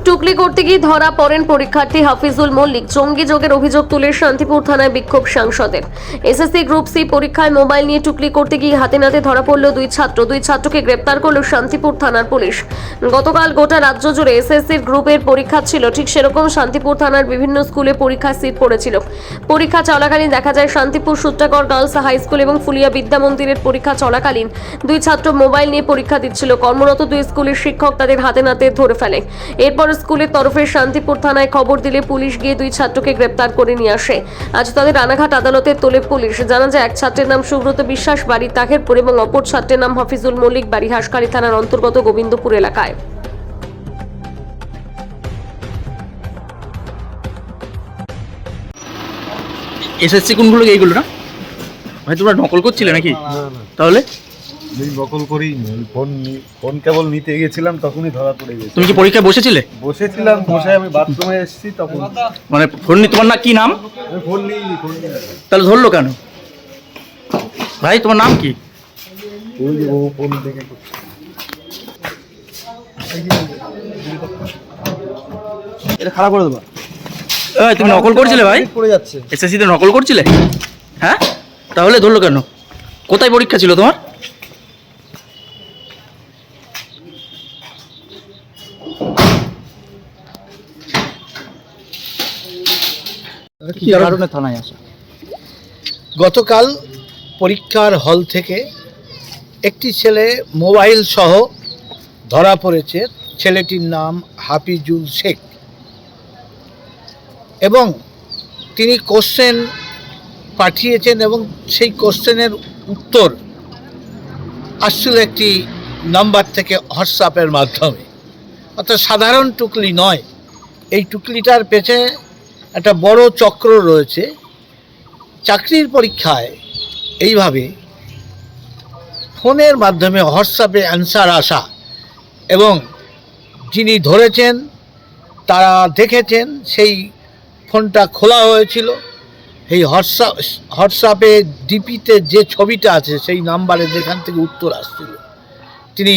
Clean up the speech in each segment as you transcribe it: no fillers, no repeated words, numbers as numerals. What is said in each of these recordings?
টুকলি করতে গিয়ে ধরা পড়েন পরীক্ষার্থী হাফিজুল মল্লিক। জঙ্গি যোগের অভিযোগ তুলে শান্তিপুর থানায় বিক্ষোভ সাংসদের। এসএসসি গ্রুপ সি পরীক্ষায় মোবাইল নিয়ে টুকলি করতে গিয়ে হাতে নাতে ধরা পড়ল দুই ছাত্রকে গ্রেপ্তার করল শান্তিপুর থানার পুলিশ। গতকাল গোটা রাজ্য জুড়ে এসএসসির গ্রুপের পরীক্ষা ছিল, ঠিক সেরকম শান্তিপুর থানার বিভিন্ন স্কুলে পরীক্ষার সিট পড়েছিল। পরীক্ষা চলাকালীন দেখা যায় Shantipur Sutragarh girls high school এবং ফুলিয়া বিদ্যা মন্দিরের পরীক্ষা চলাকালীন দুই ছাত্র মোবাইল নিয়ে পরীক্ষা দিচ্ছিল। কর্মরত দুই স্কুলের শিক্ষক তাদের হাতে নাতে ধরে ফেলে। এরপর স্কুলের তরফে শান্তিপুর থানায় খবর দিলে পুলিশ গিয়ে দুই ছাত্রকে গ্রেপ্তার করে নিয়ে আসে। আজ তাদের রানাঘাট আদালতে তোলে পুলিশ। জানা যায় এক ছাত্রের নাম সুব্রত বিশ্বাস, বাড়ি তাহেরপুর, এবং অপর ছাত্রের নাম হাফিজুল মল্লিক, বাড়ি হাঁসখালি থানার অন্তর্গত গোবিন্দপুর এলাকায়। এসএসসি কোনগুলো এইগুলো না ভাই? তোমরা নকল করছিলে নাকি? তাহলে আমি নকল করিনি, ফোন কেবল নিতে গেছিলাম, তখনই ধরা পড়ে গেছে। তুমি কি পরীক্ষায় বসেছিলে? বসেছিলাম, বসে আমি বাথরুমে এসেছি তখন। মানে ফোন নি, তোমার না কি নাম? আমি ফোন নিইনি। তাহলে ধরলো কেন ভাই? তোমার নাম কি? ওই যে ও ফোন থেকে করছে। এটা খারাপ করে দেবা। তুমি নকল করছিলে ভাই? পড়ে যাচ্ছে। এসএসসি তে নকল করছিলে? হ্যাঁ, তাহলে ধরলো কেন? কোথায় পরীক্ষা ছিল তোমার? কি কারণে থানায় আসা? গতকাল পরীক্ষার হল থেকে একটি ছেলে মোবাইল সহ ধরা পড়েছে। ছেলেটির নাম হাফিজুল শেখ এবং তিনি কোশ্চেন পাঠিয়েছেন এবং সেই কোশ্চেনের উত্তর আসছিল একটি নাম্বার থেকে হোয়াটসঅ্যাপের মাধ্যমে, অর্থাৎ সাধারণ টুকলি নয়। এই টুকলিটার পেছনে একটা বড় চক্র রয়েছে। চাকরির পরীক্ষায় এইভাবে ফোনের মাধ্যমে হোয়াটসঅ্যাপে অ্যান্সার আসা, এবং যিনি ধরেছেন তারা দেখেছেন সেই ফোনটা খোলা হয়েছিল। এই হোয়াটসঅ্যাপে ডিপিতে যে ছবিটা আছে সেই নাম্বারে যেখান থেকে উত্তর আসছিল, তিনি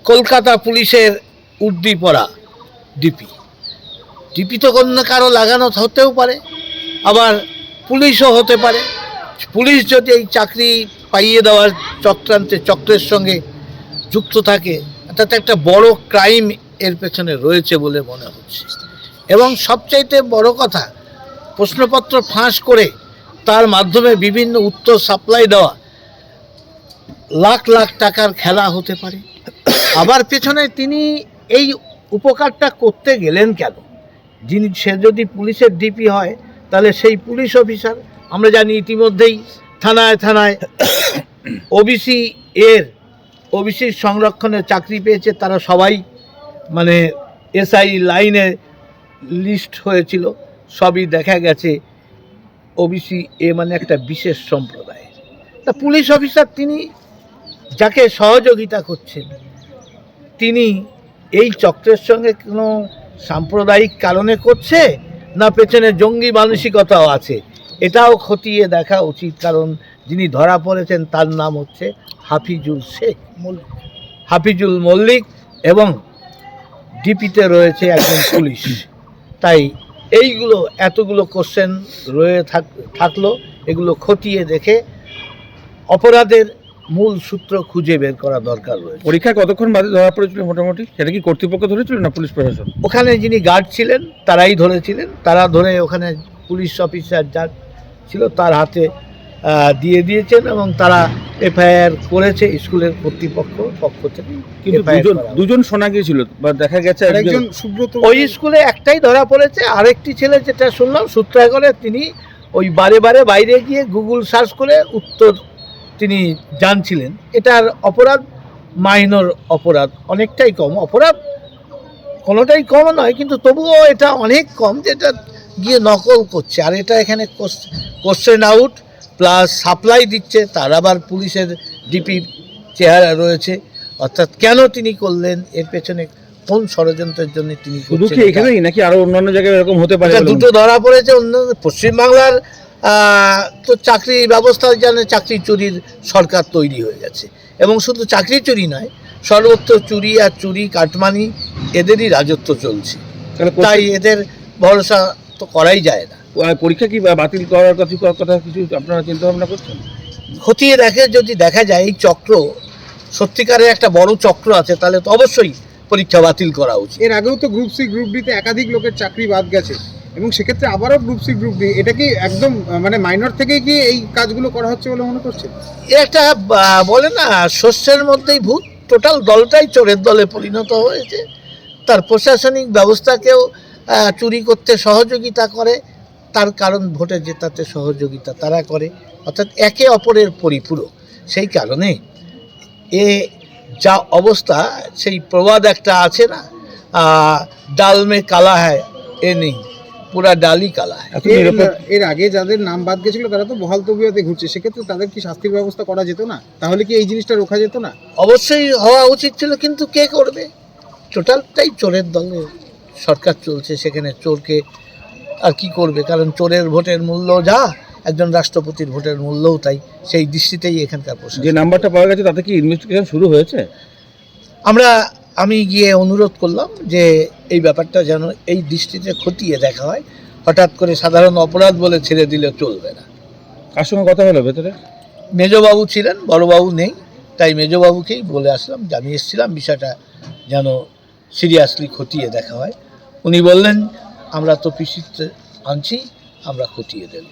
কলকাতা পুলিশের উর্দি পরা ডিপি তো অন্য কারো লাগানো হতেও পারে, আবার পুলিশও হতে পারে। পুলিশ যদি এই চাকরি পাইয়ে দেওয়ার চক্রের সঙ্গে যুক্ত থাকে, অর্থাৎ একটা বড় ক্রাইম এর পেছনে রয়েছে বলে মনে হচ্ছে। এবং সবচাইতে বড় কথা, প্রশ্নপত্র ফাঁস করে তার মাধ্যমে বিভিন্ন উত্তর সাপ্লাই দেওয়া, লাখ লাখ টাকার খেলা হতে পারে। আবার পেছনে তিনি এই উপকারটা করতে গেলেন কেন? সে যদি পুলিশের ডিপি হয় তাহলে সেই পুলিশ অফিসার, আমরা জানি ইতিমধ্যেই থানায় থানায় ওবিসির সংরক্ষণে চাকরি পেয়েছে, তারা সবাই মানে এসআই লাইনে লিস্ট হয়েছিল। সবই দেখা গেছে ওবিসি মানে একটা বিশেষ সম্প্রদায়। তা পুলিশ অফিসার তিনি যাকে সহযোগিতা করছেন, তিনি এই চক্রের সঙ্গে কোনো সাম্প্রদায়িক কারণে করছে না পেছনে জঙ্গি মানসিকতাও আছে, এটাও খতিয়ে দেখা উচিত। কারণ যিনি ধরা পড়েছেন তার নাম হচ্ছে হাফিজুল মল্লিক এবং ডিপিতে রয়েছে একজন পুলিশ। তাই এইগুলো এতগুলো কোশ্চেন রয়ে থাকলো, এগুলো খতিয়ে দেখে অপরাধের মূল সূত্র খুঁজে বের করা দরকার রয়েছে। পরীক্ষায় কতক্ষণ বাদে ধরা পড়েছিল মোটামুটি? সেটা কি কর্তৃপক্ষ ধরেছিল না পুলিশ প্রশাসন? ওখানে যিনি গার্ড ছিলেন তারাই ধরেছিলেন। তারা ধরে ওখানে পুলিশ অফিসার যা ছিল তার হাতে দিয়ে দিয়েছেন এবং তারা এফআইআর করেছে স্কুলের কর্তৃপক্ষ পক্ষ থেকে। কিন্তু দুজন শোনা গিয়েছিল বা দেখা গেছে একজন সুব্রত। ওই স্কুলে একটাই ধরা পড়েছে, আরেকটি ছেলে যেটা শুনলাম সূত্রাগড়ে, তিনি ওই বারে বাইরে গিয়ে গুগল সার্চ করে উত্তর তিনি জানছিলেন। এটার অপরাধ মাইনর অপরাধ, অনেকটাই কম অপরাধ, কোনোটাই কম নয়, কিন্তু তবুও এটা অনেক কম যেটা গিয়ে নকল করছে। আর এটা এখানে কোশ্চেন আউট প্লাস সাপ্লাই দিচ্ছে, তার আবার পুলিশের ডিপি চেহারা রয়েছে। অর্থাৎ কেন তিনি করলেন, এর পেছনে কোন ষড়যন্ত্রের জন্য তিনি করছেন, এখানেই নাকি আরো অন্যান্য জায়গায় এরকম হতে পারে? দুটো ধরা পড়েছে। অন্য পশ্চিমবাংলার তো চাকরি ব্যবস্থা জানে, চাকরি চুরির সরকার তৈরি হয়ে গেছে, এবং শুধু চাকরি চুরি নয়, সর্বত্র চুরি আর চুরি কাটমানি এদেরই রাজত্ব চলছে। তাহলে তাই এদের ভরসা তো করাই যায় না। পরীক্ষা কি বাতিল করার কথা কিছু আপনারা চিন্তা ভাবনা করছেন? খতিয়ে যদি দেখা যায় এই চক্র সত্যিকারের একটা বড় চক্র আছে, তাহলে তো অবশ্যই পরীক্ষা বাতিল করা উচিত। এর আগেও তো গ্রুপ সি গ্রুপ ডিতে একাধিক লোকের চাকরি বাদ গেছে এবং সেক্ষেত্রে আবারও গ্রুপ সি গ্রুপ ডি, এটা কি একদম মানে মাইনর থেকেই কি এই কাজগুলো করা হচ্ছে বলে মনে করছেন? এ একটা বলে না, শস্যের মধ্যেই ভূত, টোটাল দলটাই চোরের দলে পরিণত হয়েছে। তার প্রশাসনিক ব্যবস্থাকেও চুরি করতে সহযোগিতা করে, তার কারণ ভোটে জেতাতে সহযোগিতা তারা করে, অর্থাৎ একে অপরের পরিপূরক। সেই কারণে এ যা অবস্থা, সেই প্রবাদ একটা আছে না, ডাল মে কালা হ্যায় এ নেই, পুরা ডালই কালা হ্যায়। এর আগে যাদের নাম বাদ গেছিল তারা তো বহাল তবিয়তে ঘুরছে, সেক্ষেত্রে তাদের কি শাস্তির ব্যবস্থা করা যেত না? তাহলে কি এই জিনিসটা রোখা যেত না? অবশ্যই হওয়া উচিত ছিল, কিন্তু কে করবে? টোটালটাই চোরের দলে সরকার চলছে, সেখানে চোরকে আর কি করবে? কারণ চোরের ভোটের মূল্য যা, একজন রাষ্ট্রপতির ভোটের মূল্যও তাই। সেই দৃষ্টিতেই এখানকার প্রশ্ন। যে নাম্বারটা পাওয়া গেছে তাতে কি ইনভেস্টিগেশন শুরু হয়েছে? আমি গিয়ে অনুরোধ করলাম যে এই ব্যাপারটা যেন এই দৃষ্টিতে খতিয়ে দেখা হয়, হঠাৎ করে সাধারণ অপরাধ বলে ছেড়ে দিলে চলবে না। কার সঙ্গে কথা হলো ভেতরে? মেজবাবু ছিলেন, বড়বাবু নেই, তাই মেজবাবুকেই বলে আসলাম, জানিয়ে এসেছিলাম বিষয়টা যেন সিরিয়াসলি খতিয়ে দেখা হয়। উনি বললেন আমরা তো পিসিতে আনছি, আমরা খতিয়ে দেখব।